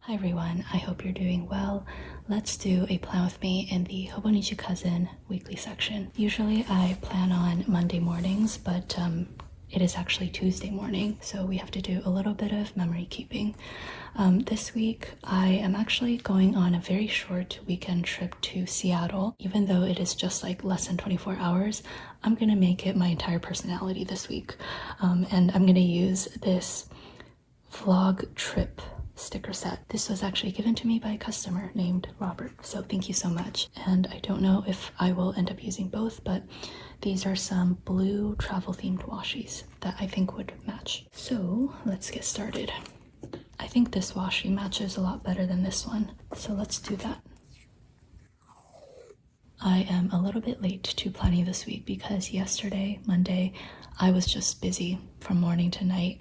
Hi everyone, I hope you're doing well. Let's do a plan with me in the Hobonichi Cousin weekly section. Usually I plan on Monday mornings, but it is actually Tuesday morning, so we have to do a little bit of memory keeping. This week I am actually going on a very short weekend trip to Seattle. Even though it is just like less than 24 hours, I'm gonna make it my entire personality this week. And I'm gonna use this vlog trip sticker set. This was actually given to me by a customer named Robert, so thank you so much. And I don't know if I will end up using both, but these are some blue travel themed washies that I think would match. So let's get started. I think this washi matches a lot better than this one, so let's do that. I am a little bit late to planning this week because yesterday, Monday, I was just busy from morning to night.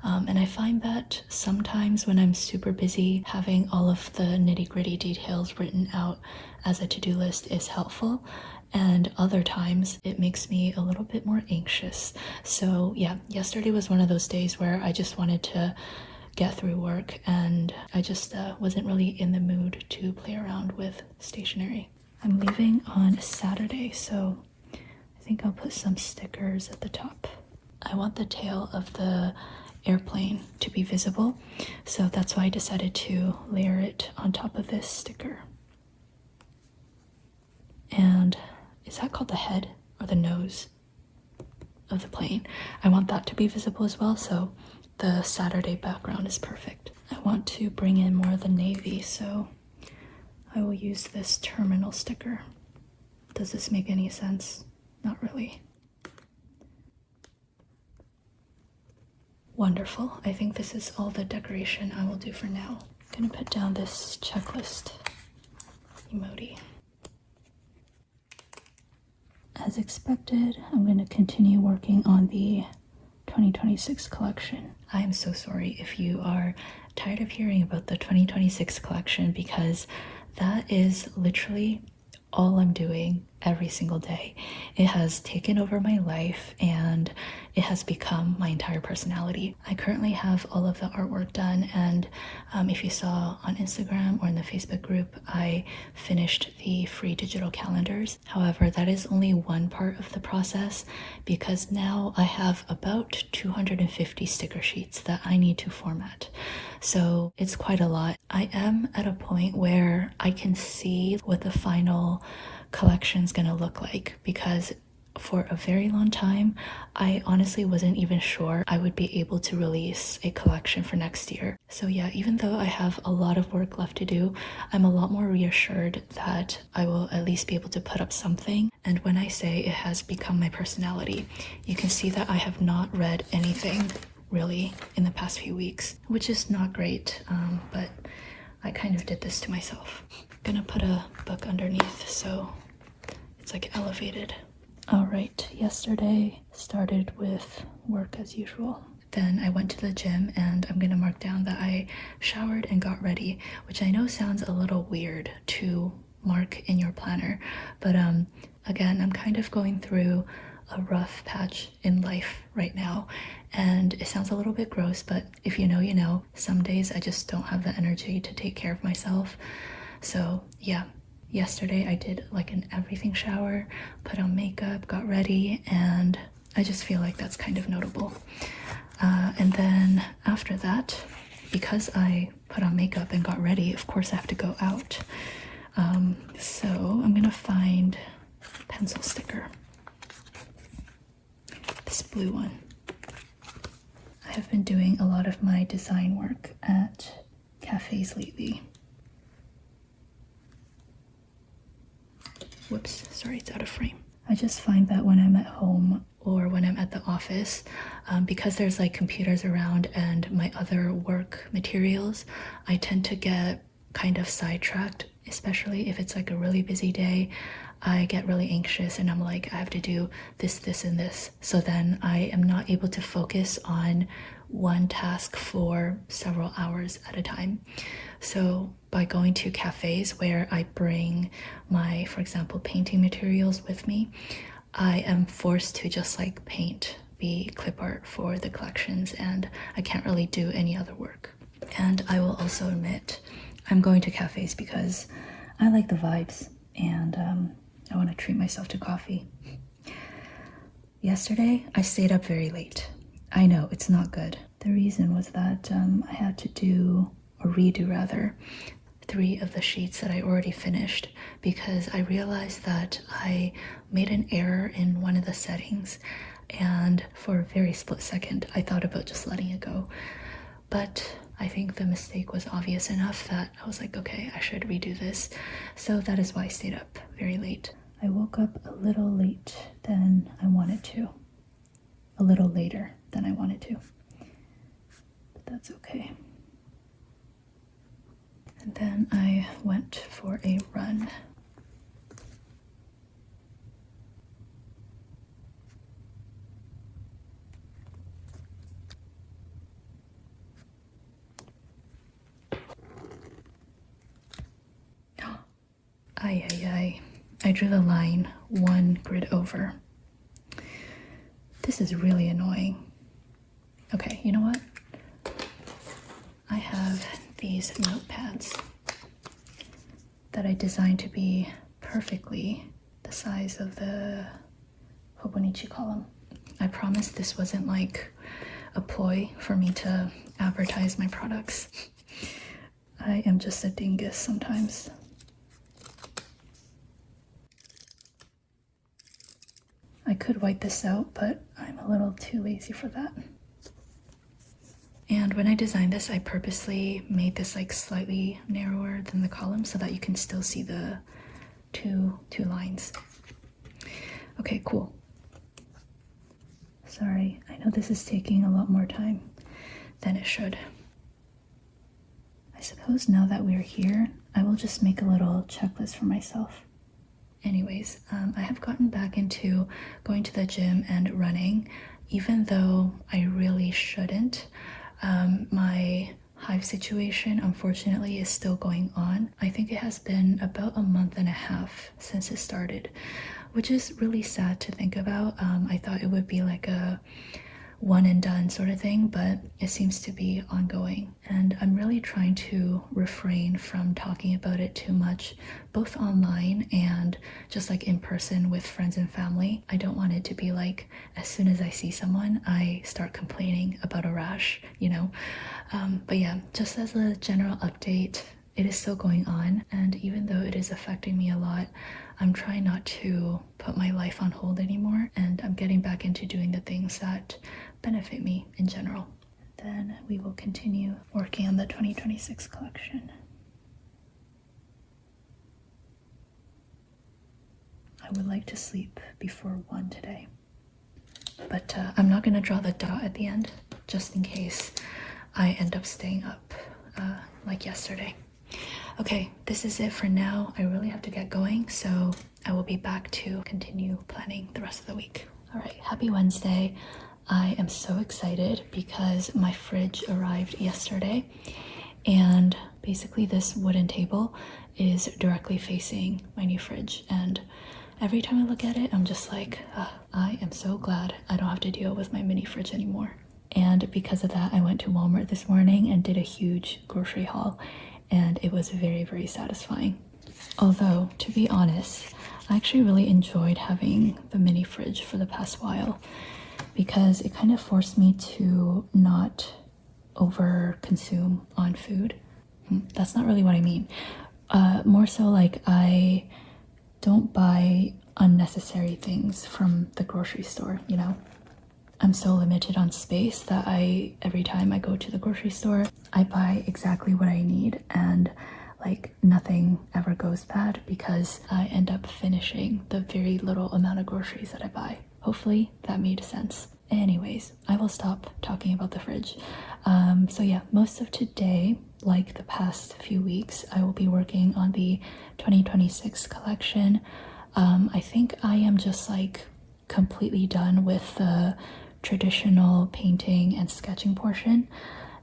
And I find that sometimes when I'm super busy, having all of the nitty-gritty details written out as a to-do list is helpful, and other times it makes me a little bit more anxious. So yeah, yesterday was one of those days where I just wanted to get through work, and I just wasn't really in the mood to play around with stationery. I'm leaving on Saturday, so I think I'll put some stickers at the top. I want the tail of the airplane to be visible, so that's why I decided to layer it on top of this sticker. And is that called the head or the nose of the plane? I want that to be visible as well, so the Saturday background is perfect. I want to bring in more of the navy, so I will use this terminal sticker. Does this make any sense? Not really. Wonderful. I think this is all the decoration I will do for now. I'm gonna put down this checklist emoji. As expected, I'm gonna continue working on the 2026 collection. I am so sorry if you are tired of hearing about the 2026 collection, because that is literally all I'm doing every single day. It has taken over my life and it has become my entire personality. I currently have all of the artwork done, and if you saw on Instagram or in the Facebook group, I finished the free digital calendars. However, that is only one part of the process, because now I have about 250 sticker sheets that I need to format. So it's quite a lot. I am at a point where I can see what the final collection's gonna look like, because for a very long time I honestly wasn't even sure I would be able to release a collection for next year. So yeah, even though I have a lot of work left to do, I'm a lot more reassured that I will at least be able to put up something. And when I say it has become my personality, you can see that I have not read anything really in the past few weeks, which is not great, but I kind of did this to myself. I'm gonna put a book underneath so it's like elevated. All right, yesterday started with work as usual. Then I went to the gym, and I'm gonna mark down that I showered and got ready, which I know sounds a little weird to mark in your planner, but again, I'm kind of going through a rough patch in life right now, and it sounds a little bit gross, but if you know, you know. Some days I just don't have the energy to take care of myself. So yeah, yesterday I did like an everything shower, put on makeup, got ready, and I just feel like that's kind of notable. And then after that, because I put on makeup and got ready, of course I have to go out. So I'm gonna find a pencil sticker. This blue one. I have been doing a lot of my design work at cafes lately. Whoops, sorry, it's out of frame. I just find that when I'm at home or when I'm at the office, because there's like computers around and my other work materials, I tend to get kind of sidetracked, especially if it's like a really busy day. I get really anxious and I'm like, I have to do this, this, and this. So then I am not able to focus on one task for several hours at a time. So by going to cafes where I bring my, for example, painting materials with me, I am forced to just like paint the clip art for the collections, and I can't really do any other work. And I will also admit, I'm going to cafes because I like the vibes and I want to treat myself to coffee. Yesterday, I stayed up very late. I know, it's not good. The reason was that I had to redo rather, 3 of the sheets that I already finished because I realized that I made an error in one of the settings, and for a very split second I thought about just letting it go. But I think the mistake was obvious enough that I was like, okay, I should redo this. So that is why I stayed up very late. I woke up a little late than I wanted to. A little later than I wanted to. But that's okay. And then I went for a run. I drew the line 1 grid over. This is really annoying. Okay, you know what? I have these notepads that I designed to be perfectly the size of the Hobonichi column. I promise this wasn't like a ploy for me to advertise my products. I am just a dingus sometimes. I could white this out, but I'm a little too lazy for that. And when I designed this, I purposely made this like slightly narrower than the column so that you can still see the two lines. Okay, cool. Sorry, I know this is taking a lot more time than it should. I suppose now that we're here, I will just make a little checklist for myself. Anyways, I have gotten back into going to the gym and running, even though I really shouldn't. My hive situation, unfortunately, is still going on. I think it has been about a month and a half since it started, which is really sad to think about. I thought it would be like a one and done sort of thing, but it seems to be ongoing. And I'm really trying to refrain from talking about it too much, both online and just like in person with friends and family. I don't want it to be like, as soon as I see someone, I start complaining about a rash, you know? But yeah, just as a general update, it is still going on. And even though it is affecting me a lot, I'm trying not to put my life on hold anymore. And I'm getting back into doing the things that benefit me in general. Then we will continue working on the 2026 collection. I would like to sleep before 1 today, but I'm not going to draw the dot at the end just in case I end up staying up like yesterday. Okay, this is it for now. I really have to get going, so I will be back to continue planning the rest of the week. All right, happy Wednesday. I am so excited because my fridge arrived yesterday, and basically this wooden table is directly facing my new fridge, and every time I look at it, I'm just like, I am so glad I don't have to deal with my mini fridge anymore. And because of that, I went to Walmart this morning and did a huge grocery haul, and it was very, very satisfying. Although, to be honest, I actually really enjoyed having the mini fridge for the past while, because it kind of forced me to not over consume on food. That's not really what I mean. More so like I don't buy unnecessary things from the grocery store, you know? I'm so limited on space that every time I go to the grocery store, I buy exactly what I need, and like nothing ever goes bad because I end up finishing the very little amount of groceries that I buy. Hopefully that made sense. Anyways, I will stop talking about the fridge. So yeah, most of today, like the past few weeks, I will be working on the 2026 collection. I think I am just like completely done with the traditional painting and sketching portion.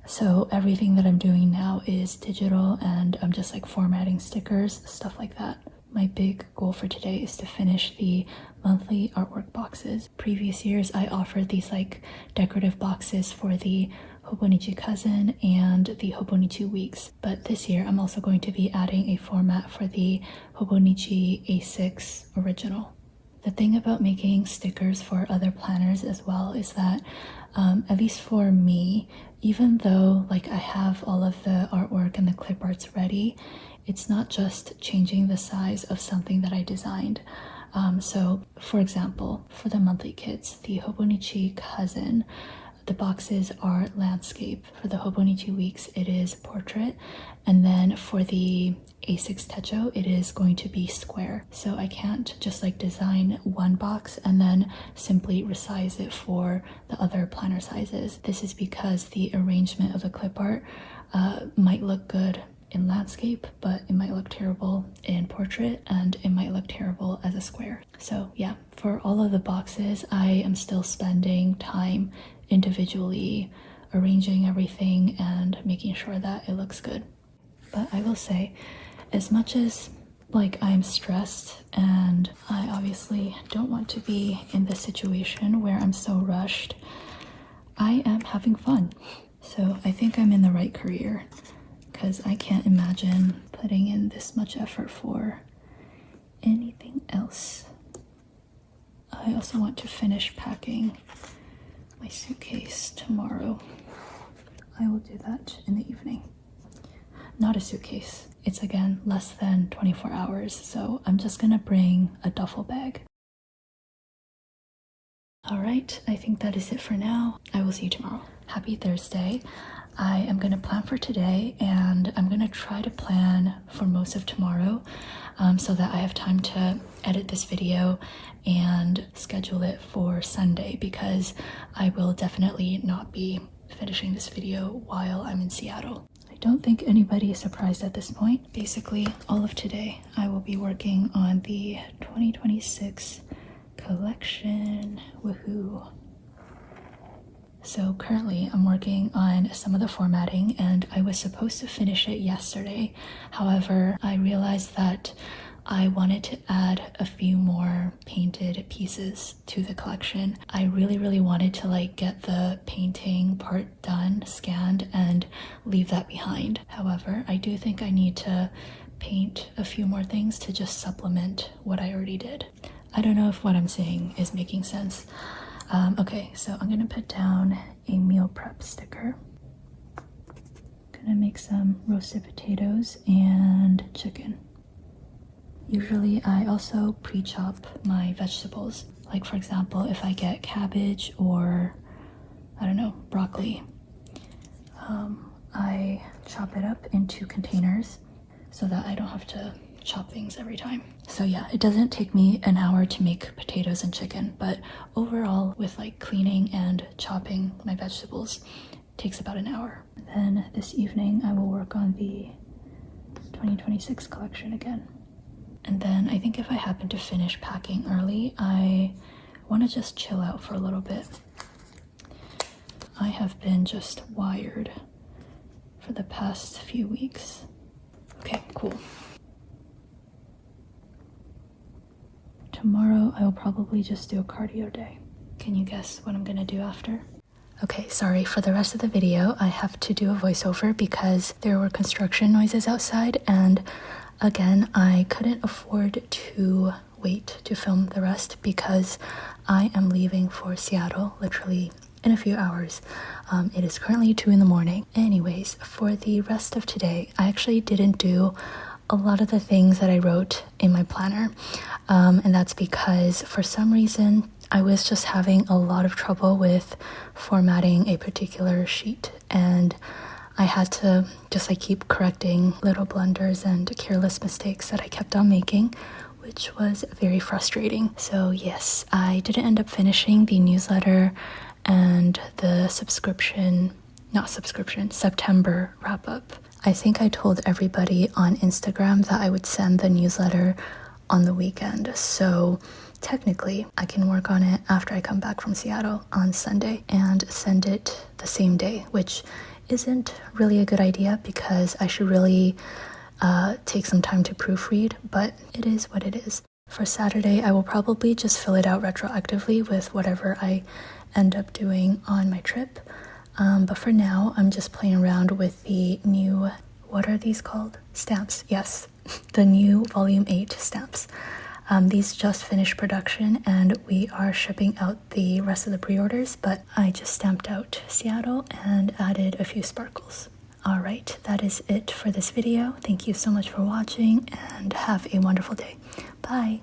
So everything that I'm doing now is digital, and I'm just like formatting stickers, stuff like that. My big goal for today is to finish the monthly artwork boxes. Previous years I offered these like decorative boxes for the Hobonichi Cousin and the Hobonichi Weeks, but this year I'm also going to be adding a format for the Hobonichi A6 original. The thing about making stickers for other planners as well is that at least for me, even though like I have all of the artwork and the clip arts ready, it's not just changing the size of something that I designed. So for example, for the monthly kits, the Hobonichi Cousin, the boxes are landscape. For the Hobonichi Weeks, it is portrait. And then for the A6 Techo, it is going to be square. So I can't just like design one box and then simply resize it for the other planner sizes. This is because the arrangement of the clip art might look good in landscape, but it might look terrible in portrait, and it might look terrible as a square. So yeah, for all of the boxes, I am still spending time individually arranging everything and making sure that it looks good. But I will say, as much as like I'm stressed and I obviously don't want to be in this situation where I'm so rushed, I am having fun. So I think I'm in the right career, because I can't imagine putting in this much effort for anything else. I also want to finish packing my suitcase tomorrow. I will do that in the evening. Not a suitcase. It's again less than 24 hours, so I'm just gonna bring a duffel bag. All right, I think that is it for now. I will see you tomorrow. Happy Thursday. I am going to plan for today, and I'm going to try to plan for most of tomorrow so that I have time to edit this video and schedule it for Sunday, because I will definitely not be finishing this video while I'm in Seattle. I don't think anybody is surprised at this point. Basically, all of today I will be working on the 2026 collection. Woohoo! So currently I'm working on some of the formatting, and I was supposed to finish it yesterday. However, I realized that I wanted to add a few more painted pieces to the collection. I really wanted to like get the painting part done, scanned, and leave that behind. However, I do think I need to paint a few more things to just supplement what I already did. I don't know if what I'm saying is making sense. Okay, so I'm gonna put down a meal prep sticker. Gonna make some roasted potatoes and chicken. Usually I also pre-chop my vegetables. Like for example, if I get cabbage or, I don't know, broccoli, I chop it up into containers so that I don't have to chop things every time. So yeah, it doesn't take me an hour to make potatoes and chicken, but overall with like cleaning and chopping my vegetables, it takes about an hour. Then this evening I will work on the 2026 collection again. And then I think if I happen to finish packing early, I want to just chill out for a little bit. I have been just wired for the past few weeks. Okay, cool. Tomorrow I will probably just do a cardio day. Can you guess what I'm gonna do after? Okay, sorry, for the rest of the video I have to do a voiceover because there were construction noises outside, and again I couldn't afford to wait to film the rest because I am leaving for Seattle literally in a few hours. It is currently 2 in the morning. Anyways, for the rest of today I actually didn't do a lot of the things that I wrote in my planner, and that's because for some reason I was just having a lot of trouble with formatting a particular sheet, and I had to just like keep correcting little blunders and careless mistakes that I kept on making, which was very frustrating. So yes, I didn't end up finishing the newsletter and the September wrap-up. I think I told everybody on Instagram that I would send the newsletter on the weekend, so technically I can work on it after I come back from Seattle on Sunday and send it the same day, which isn't really a good idea because I should really take some time to proofread, but it is what it is. For Saturday, I will probably just fill it out retroactively with whatever I end up doing on my trip. But for now, I'm just playing around with the new, what are these called? Stamps, yes. The new Volume 8 stamps. These just finished production and we are shipping out the rest of the pre-orders, but I just stamped out Seattle and added a few sparkles. Alright, that is it for this video. Thank you so much for watching and have a wonderful day. Bye!